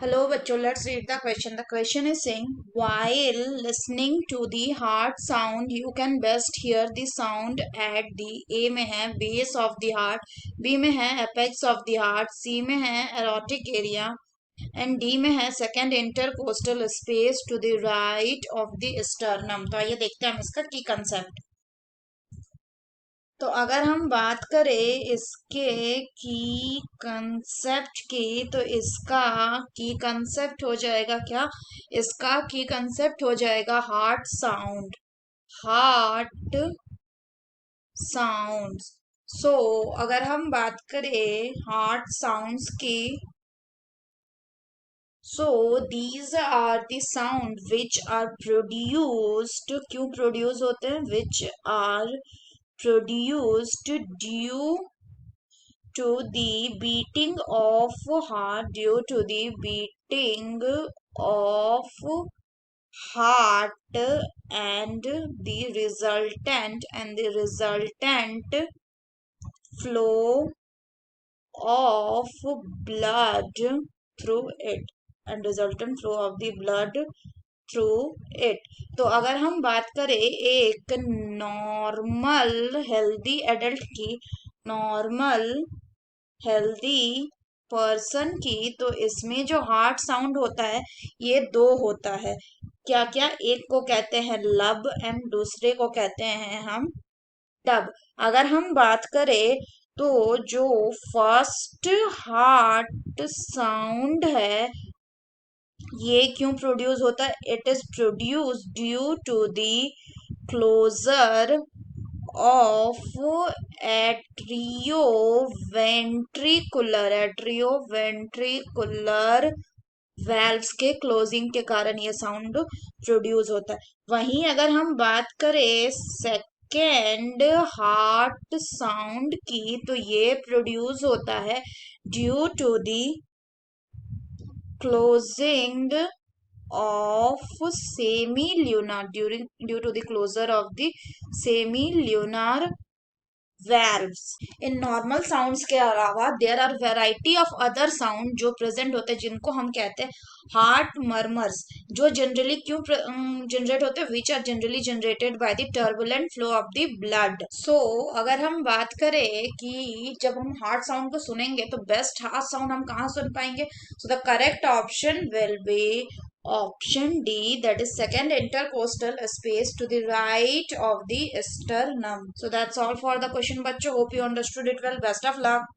Hello, bachcho. Let's read the question. The question is saying, while listening to the heart sound, you can best hear the sound at the A में है base of the heart, B में है apex of the heart, C में है aortic area, and D में है second intercostal space to the right of the sternum. तो आइए देखते हैं हम इसका की कंसेप्ट। तो अगर हम बात करें इसके की कंसेप्ट की, तो इसका की कंसेप्ट हो जाएगा क्या? इसका की कंसेप्ट हो जाएगा heart sound. Heart sounds. So अगर हम बात करें हार्ट साउंड्स की, so these are the sound which are produced. क्यों प्रोड्यूस होते हैं? Which are produced due to the beating of heart, due to the beating of heart, and the resultant flow of blood through it, and resultant flow of the blood through it. तो अगर हम बात करें एक normal healthy adult की, normal healthy person की, तो इसमें जो हार्ट साउंड होता है ये दो होता है। क्या क्या? एक को कहते हैं लब एंड दूसरे को कहते हैं हम डब। अगर हम बात करें तो जो फर्स्ट हार्ट साउंड है ये क्यों प्रोड्यूस होता है? It is produce due to the closure of atrioventricular valves के क्लोजिंग के कारण ये साउंड प्रोड्यूस होता है। वहीं अगर हम बात करें सेकेंड हार्ट साउंड की, तो ये प्रोड्यूस होता है due to the closing of semilunar, due to the closure of the semilunar valves। इन नॉर्मल साउंड्स के अलावा there are variety of other sound जो प्रेजेंट होते हैं, जिनको हम कहते हैं हार्ट मर्मर्स, जो जनरली क्यों जनरेट होते हैं? Which are generally generated by the turbulent flow of the blood. So अगर हम बात करें कि जब हम हार्ट साउंड को सुनेंगे तो बेस्ट हार्ट साउंड हम कहाँ सुन पाएंगे? So the correct option will be option D, that is second intercostal space to the right of the sternum. So that's all for the question, bachcho. Hope you understood it well. Best of luck.